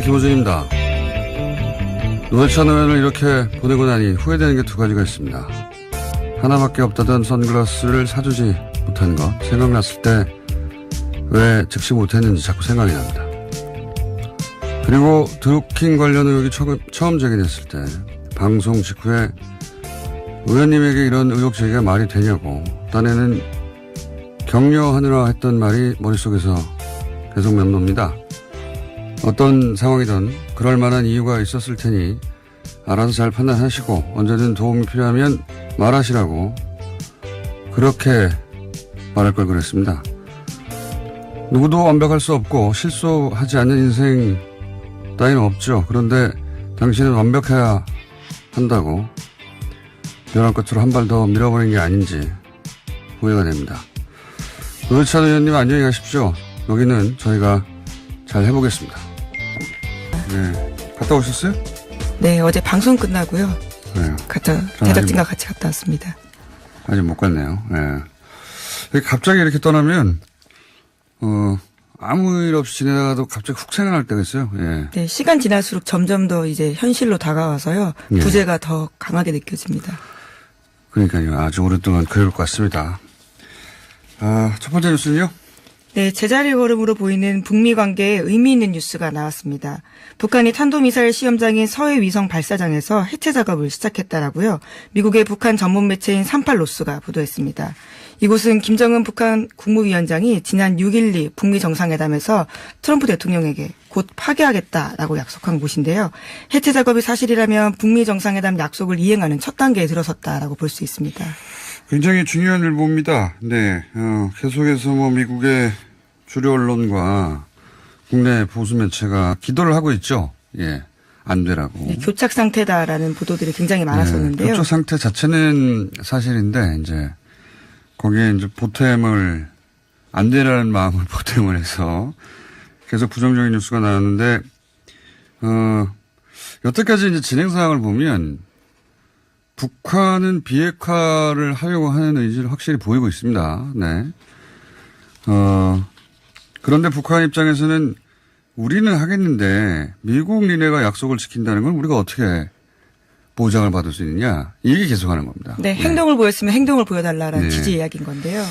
김호준입니다. 노회찬 의원을 이렇게 보내고 나니 후회되는 게 두 가지가 있습니다. 하나밖에 없다던 선글라스를 사주지 못하는 것. 생각났을 때 왜 즉시 못했는지 자꾸 생각이 납니다. 그리고 드루킹 관련 의혹이 처음 제기됐을 때 방송 직후에 의원님에게 이런 의혹 제기가 말이 되냐고 딴에는 격려하느라 했던 말이 머릿속에서 계속 맴돕니다. 어떤 상황이든 그럴 만한 이유가 있었을 테니 알아서 잘 판단하시고 언제든 도움이 필요하면 말하시라고 그렇게 말할 걸 그랬습니다. 누구도 완벽할 수 없고 실수하지 않는 인생 따위는 없죠. 그런데 당신은 완벽해야 한다고 벼랑 끝으로 한 발 더 밀어버린 게 아닌지 후회가 됩니다. 노회찬 의원님 안녕히 가십시오. 여기는 저희가 잘 해보겠습니다. 네, 갔다 오셨어요? 네, 어제 방송 끝나고요. 네. 제작진과 같이 갔다 왔습니다. 아직 못 갔네요. 네. 갑자기 이렇게 떠나면 아무 일 없이 지내다가도 갑자기 훅 생각날 때가 있어요. 예. 네, 시간 지날수록 점점 더 이제 현실로 다가와서요. 예. 부재가 더 강하게 느껴집니다. 그러니까요. 아주 오랫동안 그럴 것 같습니다. 첫 번째 뉴스는요? 네, 제자리 걸음으로 보이는 북미 관계에 의미 있는 뉴스가 나왔습니다. 북한이 탄도미사일 시험장인 서해 위성 발사장에서 해체 작업을 시작했다라고요. 미국의 북한 전문 매체인 38로스가 보도했습니다. 이곳은 김정은 북한 국무위원장이 지난 6.12 북미 정상회담에서 트럼프 대통령에게 곧 파괴하겠다라고 약속한 곳인데요. 해체 작업이 사실이라면 북미 정상회담 약속을 이행하는 첫 단계에 들어섰다라고 볼 수 있습니다. 굉장히 중요한 일보입니다. 네, 계속해서 미국의 주류 언론과 국내 보수 매체가 기도를 하고 있죠. 예, 안 되라고. 네, 교착 상태다라는 보도들이 굉장히 많았었는데요. 네, 교착 상태 자체는 사실인데 이제 거기에 이제 보탬을 안 되라는 마음을 보탬을 해서 계속 부정적인 뉴스가 나왔는데 여태까지 이제 진행 상황을 보면 북한은 비핵화를 하려고 하는 의지를 확실히 보이고 있습니다. 네. 그런데 북한 입장에서는 우리는 하겠는데 미국 니네가 약속을 지킨다는 건 우리가 어떻게 보장을 받을 수 있느냐. 이게 계속하는 겁니다. 네, 행동을 보였으면 행동을 보여달라는 네. 취지 이야기인 건데요.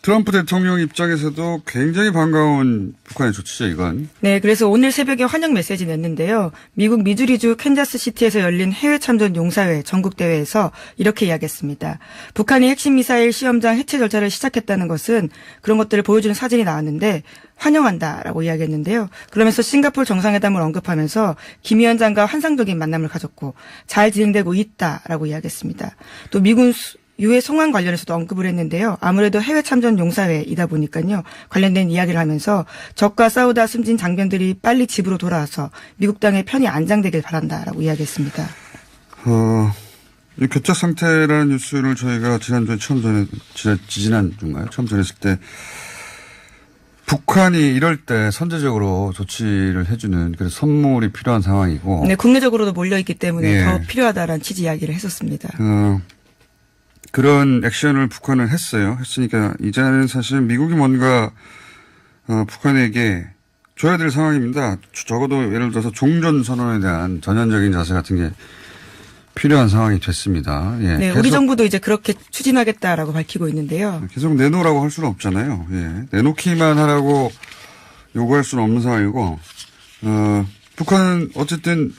트럼프 대통령 입장에서도 굉장히 반가운 북한의 조치죠, 이건. 네, 그래서 오늘 새벽에 환영 메시지 냈는데요. 미국 미주리주 캔자스시티에서 열린 해외 참전 용사회 전국대회에서 이렇게 이야기했습니다. 북한이 핵심 미사일 시험장 해체 절차를 시작했다는 것은 그런 것들을 보여주는 사진이 나왔는데 환영한다라고 이야기했는데요. 그러면서 싱가포르 정상회담을 언급하면서 김 위원장과 환상적인 만남을 가졌고 잘 진행되고 있다라고 이야기했습니다. 또 미군 유해 송환 관련해서도 언급을 했는데요. 아무래도 해외 참전 용사회이다 보니까요. 관련된 이야기를 하면서 적과 싸우다 숨진 장병들이 빨리 집으로 돌아와서 미국 땅에 편히 안장되길 바란다라고 이야기했습니다. 이 교착 상태라는 뉴스를 저희가 지난주에 지난주인가요? 처음 전했을 때 북한이 이럴 때 선제적으로 조치를 해주는 그래서 선물이 필요한 상황이고. 네, 국내적으로도 몰려있기 때문에 예. 더 필요하다라는 취지 이야기를 했었습니다. 그런 액션을 북한은 했어요. 했으니까 이제는 사실 미국이 뭔가 북한에게 줘야 될 상황입니다. 적어도 예를 들어서 종전선언에 대한 전향적인 자세 같은 게 필요한 상황이 됐습니다. 예, 네, 우리 정부도 이제 그렇게 추진하겠다라고 밝히고 있는데요. 계속 내놓으라고 할 수는 없잖아요. 예, 내놓기만 하라고 요구할 수는 없는 상황이고 북한은 어쨌든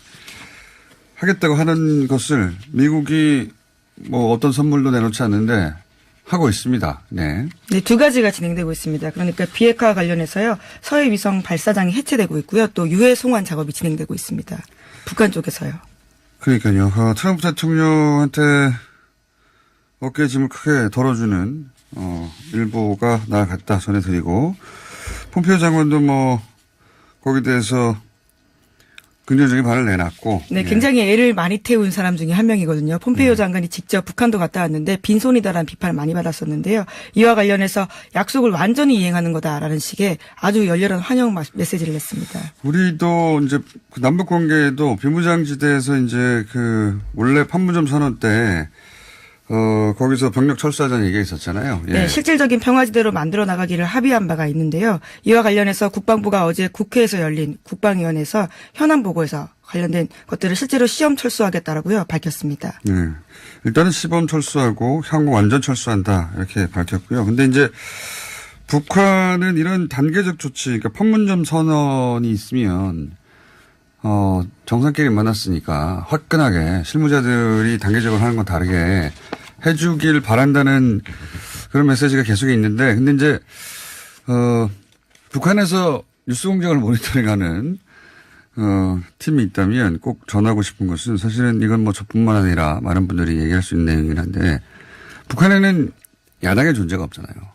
하겠다고 하는 것을 미국이 어떤 선물도 내놓지 않는데 하고 있습니다. 네. 네, 두 가지가 진행되고 있습니다. 그러니까 비핵화 관련해서요. 서해 위성 발사장이 해체되고 있고요. 또 유해 송환 작업이 진행되고 있습니다. 북한 쪽에서요. 그러니까요. 트럼프 대통령한테 어깨짐을 크게 덜어주는 일보가 나아갔다 전해드리고 폼페이오 장관도 거기에 대해서 긍정적인 발을 내놨고. 네, 굉장히 애를 많이 태운 사람 중에 한 명이거든요. 폼페이오 장관이 직접 북한도 갔다 왔는데 빈손이다라는 비판을 많이 받았었는데요. 이와 관련해서 약속을 완전히 이행하는 거다라는 식의 아주 열렬한 환영 메시지를 냈습니다. 우리도 이제 남북 관계에도 비무장지대에서 이제 원래 판문점 선언 때 거기서 병력 철수하자는 얘기가 있었잖아요. 예. 네, 실질적인 평화지대로 만들어 나가기를 합의한 바가 있는데요. 이와 관련해서 국방부가 어제 국회에서 열린 국방위원회에서 현안 보고에서 관련된 것들을 실제로 시험 철수하겠다라고요 밝혔습니다. 네. 일단은 시범 철수하고 향후 완전 철수한다 이렇게 밝혔고요. 근데 이제 북한은 이런 단계적 조치, 그러니까 판문점 선언이 있으면 정상끼리 만났으니까 화끈하게 실무자들이 단계적으로 하는 건 다르게 해주길 바란다는 그런 메시지가 계속 있는데, 근데 이제 북한에서 뉴스 공장을 모니터링하는 팀이 있다면 꼭 전하고 싶은 것은 사실은 이건 뭐 저뿐만 아니라 많은 분들이 얘기할 수 있는 내용이긴 한데, 북한에는 야당의 존재가 없잖아요.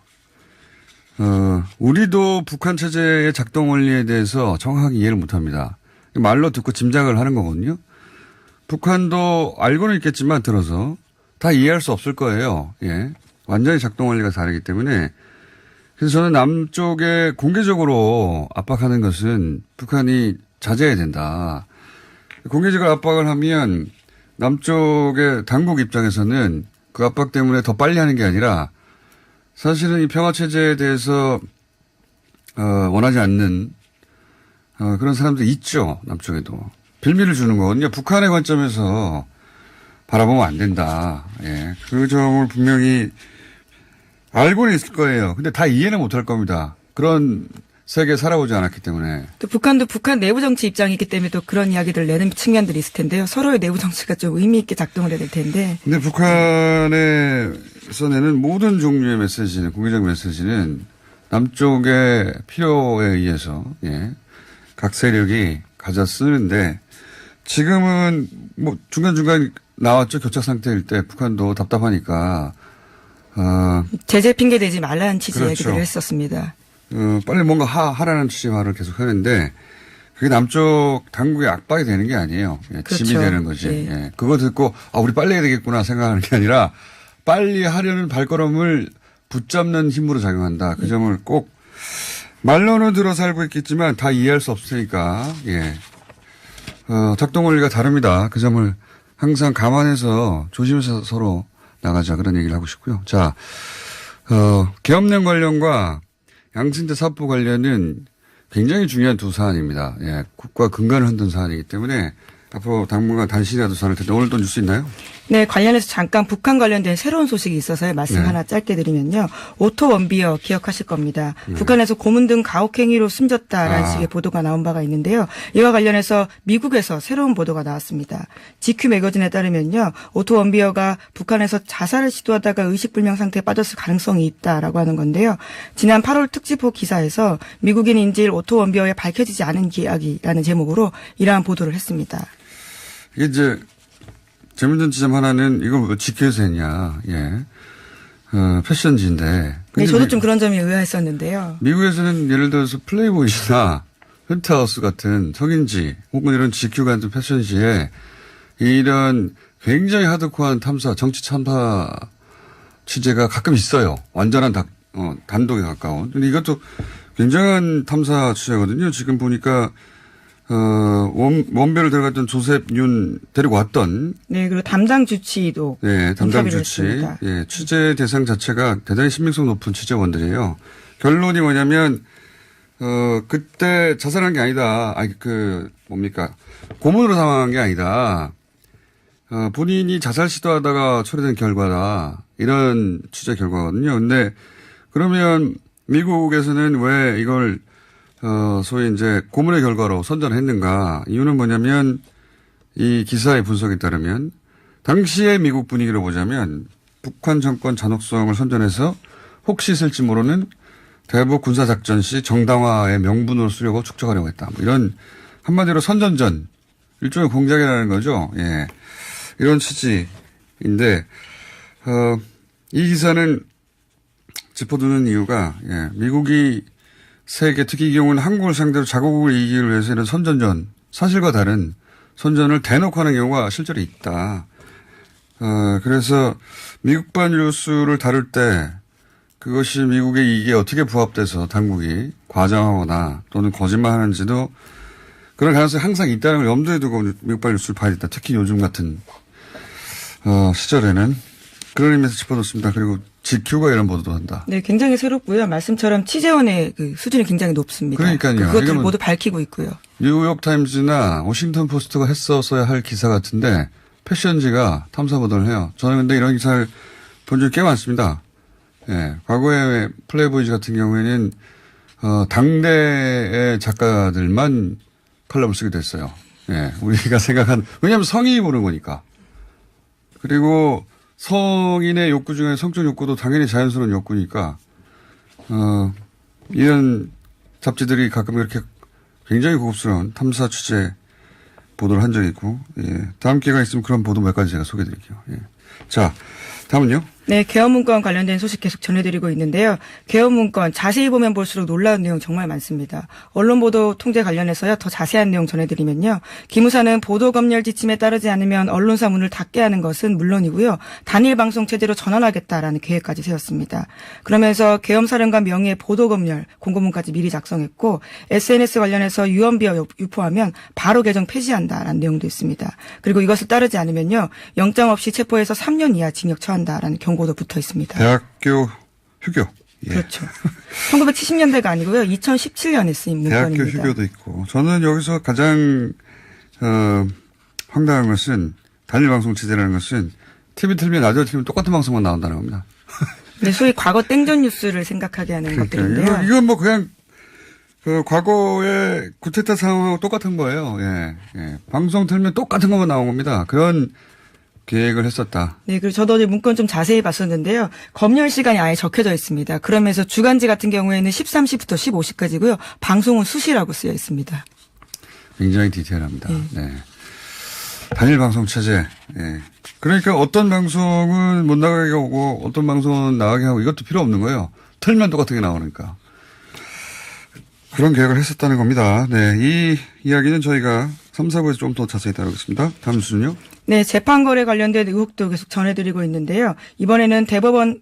우리도 북한 체제의 작동 원리에 대해서 정확하게 이해를 못 합니다. 말로 듣고 짐작을 하는 거거든요. 북한도 알고는 있겠지만 들어서 다 이해할 수 없을 거예요. 예. 완전히 작동 원리가 다르기 때문에. 그래서 저는 남쪽에 공개적으로 압박하는 것은 북한이 자제해야 된다. 공개적으로 압박을 하면 남쪽의 당국 입장에서는 그 압박 때문에 더 빨리 하는 게 아니라 사실은 이 평화체제에 대해서 원하지 않는 그런 사람들이 있죠. 남쪽에도. 빌미를 주는 거거든요. 북한의 관점에서 바라보면 안 된다. 예. 그 점을 분명히 알고는 있을 거예요. 근데 다 이해는 못할 겁니다. 그런 세계에 살아보지 않았기 때문에. 또 북한도 북한 내부 정치 입장이기 때문에 또 그런 이야기를 내는 측면들이 있을 텐데요. 서로의 내부 정치가 좀 의미 있게 작동을 해야 될 텐데. 근데 북한에서 내는 모든 종류의 메시지는, 공개적 메시지는 남쪽의 필요에 의해서, 예. 각 세력이 가져 쓰는데 지금은 뭐 중간중간 나왔죠. 교착 상태일 때 북한도 답답하니까. 제재 핑계 대지 말라는 취지의 그렇죠. 얘기를 했었습니다. 빨리 뭔가 하라는 취지의 말을 계속 하는데 그게 남쪽 당국의 압박이 되는 게 아니에요. 예, 그렇죠. 짐이 되는 거지. 네. 예. 그거 듣고 우리 빨리 해야 되겠구나 생각하는 게 아니라 빨리 하려는 발걸음을 붙잡는 힘으로 작용한다. 그 점을 꼭 말로는 들어 살고 있겠지만 다 이해할 수 없으니까, 예. 작동 원리가 다릅니다. 그 점을 항상 감안해서 조심해서 서로 나가자 그런 얘기를 하고 싶고요. 자, 계엄령 관련과 양승태 사법 관련은 굉장히 중요한 두 사안입니다. 예. 국가 근간을 흔든 사안이기 때문에 앞으로 당분간 단신이라도 전할 텐데 오늘 또 뉴스 있나요? 네, 관련해서 잠깐 북한 관련된 새로운 소식이 있어서요. 말씀 네. 하나 짧게 드리면요. 오토 원비어 기억하실 겁니다. 북한에서 고문 등 가혹행위로 숨졌다라는 식의 보도가 나온 바가 있는데요. 이와 관련해서 미국에서 새로운 보도가 나왔습니다. GQ 매거진에 따르면요. 오토 원비어가 북한에서 자살을 시도하다가 의식불명 상태에 빠졌을 가능성이 있다라고 하는 건데요. 지난 8월 특집호 기사에서 미국인 인질 오토 원비어의 밝혀지지 않은 이야기라는 제목으로 이러한 보도를 했습니다. 이게 이제 재밌는 지점 하나는 이걸 왜 지켜서 했냐. 예. 패션지인데. 네, 저도 좀 그런 점이 의아했었는데요. 미국에서는 예를 들어서 플레이보이나 펜트하우스 같은 성인지 혹은 이런 GQ 같은 패션지에 이런 굉장히 하드코어한 탐사, 정치 탐사 취재가 가끔 있어요. 완전한 단독에 가까운. 근데 이것도 굉장한 탐사 취재거든요. 지금 보니까 원별을 들어갔던 조셉 윤 데리고 왔던. 네, 그리고 담당 주치도. 네, 담당 주치. 예, 취재 대상 자체가 대단히 신빙성 높은 취재원들이에요. 결론이 뭐냐면, 그때 자살한 게 아니다. 고문으로 사망한 게 아니다. 본인이 자살 시도하다가 처리된 결과다. 이런 취재 결과거든요. 근데 그러면 미국에서는 왜 이걸 소위 이제 고문의 결과로 선전했는가. 이유는 뭐냐면 이 기사의 분석에 따르면 당시의 미국 분위기로 보자면 북한 정권 잔혹성을 선전해서 혹시 있을지 모르는 대북 군사작전 시 정당화의 명분으로 쓰려고 축적하려고 했다. 뭐 이런 한마디로 선전전. 일종의 공작이라는 거죠. 예. 이런 취지인데, 이 기사는 짚어두는 이유가, 예. 미국이 세계, 특히 이 경우는 한국을 상대로 자국을 이기기 위해서 이런 선전전, 사실과 다른 선전을 대놓고 하는 경우가 실제로 있다. 그래서 미국발 뉴스를 다룰 때 그것이 미국의 이익에 어떻게 부합돼서 당국이 과장하거나 또는 거짓말하는지도 그런 가능성이 항상 있다는 걸 염두에 두고 미국발 뉴스를 봐야 된다. 특히 요즘 같은 시절에는 그런 의미에서 짚어놓습니다. 그리고 GQ가 이런 보도도 한다. 네, 굉장히 새롭고요. 말씀처럼 취재원의 그 수준이 굉장히 높습니다. 그러니까요. 그것들을 모두 밝히고 있고요. 뉴욕타임즈나 워싱턴 포스트가 했었어야 할 기사 같은데 패션지가 탐사 보도를 해요. 저는 근데 이런 기사를 본 적이 꽤 많습니다. 예, 과거에 플레이보이즈 같은 경우에는 당대의 작가들만 칼럼을 쓰기도 했어요. 예, 우리가 생각한, 왜냐하면 성인이 보는 거니까. 그리고 성인의 욕구 중에 성적 욕구도 당연히 자연스러운 욕구니까, 이런 잡지들이 가끔 이렇게 굉장히 고급스러운 탐사 취재 보도를 한 적이 있고, 예. 다음 기회가 있으면 그런 보도 몇 가지 제가 소개해 드릴게요. 예. 자, 다음은요? 네, 계엄문건 관련된 소식 계속 전해드리고 있는데요. 계엄문건 자세히 보면 볼수록 놀라운 내용 정말 많습니다. 언론 보도 통제 관련해서요. 더 자세한 내용 전해드리면요. 기무사는 보도 검열 지침에 따르지 않으면 언론사 문을 닫게 하는 것은 물론이고요. 단일 방송 체제로 전환하겠다라는 계획까지 세웠습니다. 그러면서 계엄사령관 명의의 보도 검열 공고문까지 미리 작성했고 SNS 관련해서 유언비어 유포하면 바로 계정 폐지한다라는 내용도 있습니다. 그리고 이것을 따르지 않으면요. 영장 없이 체포해서 3년 이하 징역 처한다라는 경고도 붙어 있습니다. 대학교 휴교. 예. 그렇죠. 1970년대가 아니고요. 2017년에 쓰인 문건입니다. 대학교 휴교도 있고. 저는 여기서 가장 황당한 것은 단일 방송 체제라는 것은 TV 틀면 라디오 틀면 똑같은 방송만 나온다는 겁니다. 네, 소위 과거 땡전 뉴스를 생각하게 하는 것들인데요. 이건 뭐 그냥 그 과거의 구테타 상황하고 똑같은 거예요. 예, 예. 방송 틀면 똑같은 것만 나온 겁니다. 그런 계획을 했었다. 네, 그리고 저도 어제 문건 좀 자세히 봤었는데요. 검열 시간이 아예 적혀져 있습니다. 그러면서 주간지 같은 경우에는 13시부터 15시까지고요. 방송은 수시라고 쓰여 있습니다. 굉장히 디테일합니다. 네. 단일 방송 체제. 예. 그러니까 어떤 방송은 못 나가게 하고 어떤 방송은 나가게 하고 이것도 필요 없는 거예요. 틀면 똑같은 게 나오니까. 그런 계획을 했었다는 겁니다. 네. 이 이야기는 저희가 3, 4부에서 좀 더 자세히 다루겠습니다. 다음 순요. 네, 재판거래 관련된 의혹도 계속 전해드리고 있는데요. 이번에는 대법원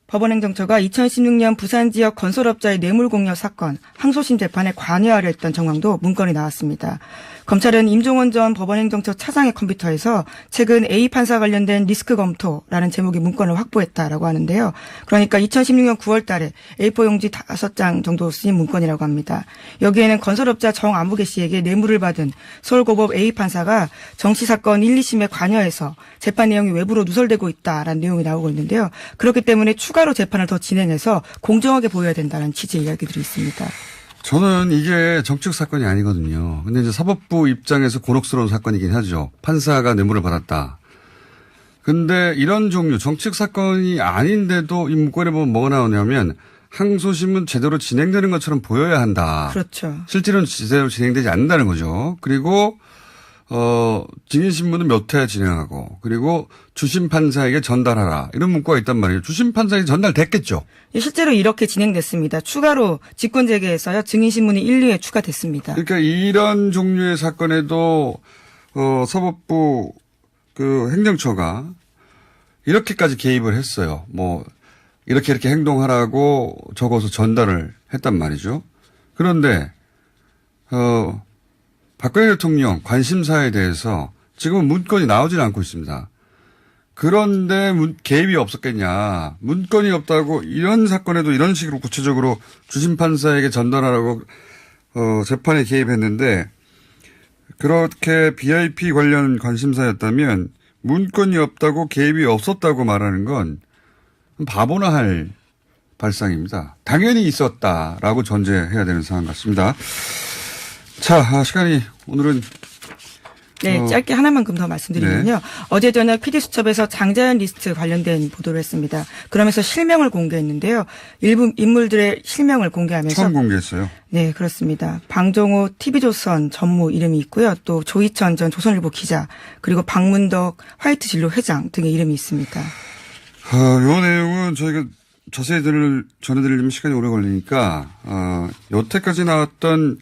법원행정처가 2016년 부산 지역 건설업자의 뇌물공여 사건 항소심 재판에 관여하려 했던 정황도 문건이 나왔습니다. 검찰은 임종원 전 법원행정처 차장의 컴퓨터에서 최근 A 판사 관련된 리스크 검토라는 제목의 문건을 확보했다라고 하는데요. 그러니까 2016년 9월 달에 A4 용지 5장 정도 쓰인 문건이라고 합니다. 여기에는 건설업자 정아무개 씨에게 뇌물을 받은 서울고법 A 판사가 정치 사건 1, 2심에 관여해서 재판 내용이 외부로 누설되고 있다라는 내용이 나오고 있는데요. 그렇기 때문에 추가로 재판을 더 진행해서 공정하게 보여야 된다는 취지의 이야기들이 있습니다. 저는 이게 정치적 사건이 아니거든요. 근데 이제 사법부 입장에서 곤혹스러운 사건이긴 하죠. 판사가 뇌물을 받았다. 근데 이런 종류 정치적 사건이 아닌데도 이 문건에 보면 뭐가 나오냐면 항소심은 제대로 진행되는 것처럼 보여야 한다. 그렇죠. 실제로는 제대로 진행되지 않는다는 거죠. 그리고 증인신문은 몇 회 진행하고 그리고 주심 판사에게 전달하라 이런 문구가 있단 말이에요. 주심 판사에게 전달됐겠죠. 실제로 이렇게 진행됐습니다. 추가로 직권 재개해서요. 증인신문이 1, 2회 추가됐습니다. 그러니까 이런 종류의 사건에도 사법부 그 행정처가 이렇게까지 개입을 했어요. 뭐 이렇게 행동하라고 적어서 전달을 했단 말이죠. 그런데 박근혜 대통령 관심사에 대해서 지금은 문건이 나오질 않고 있습니다. 그런데 개입이 없었겠냐. 문건이 없다고 이런 사건에도 이런 식으로 구체적으로 주심 판사에게 전달하라고 재판에 개입했는데 그렇게 BIP 관련 관심사였다면 문건이 없다고 개입이 없었다고 말하는 건 바보나 할 발상입니다. 당연히 있었다라고 전제해야 되는 상황 같습니다. 자, 시간이 오늘은 네, 짧게 하나만큼 더 말씀드리면요. 네. 어제 저녁 PD수첩에서 장자연 리스트 관련된 보도를 했습니다. 그러면서 실명을 공개했는데요. 일부 인물들의 실명을 공개하면서 처음 공개했어요. 네, 그렇습니다. 방종호 TV조선 전무 이름이 있고요. 또 조희천 전 조선일보 기자 그리고 박문덕 화이트 진로 회장 등의 이름이 있습니다. 이 내용은 저희가 자세히 전해드리려면 시간이 오래 걸리니까 여태까지 나왔던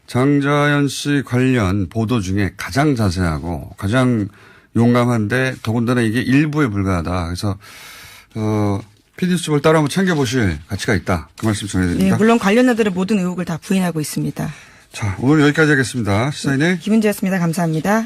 장자연 씨 관련 보도 중에 가장 자세하고 가장 용감한데 더군다나 이게 일부에 불과하다. 그래서 PD수첩을 따로 한번 챙겨보실 가치가 있다. 그 말씀 전해드립니다. 네, 물론 관련자들의 모든 의혹을 다 부인하고 있습니다. 자, 오늘 여기까지 하겠습니다. 시사인의 김은지였습니다. 감사합니다.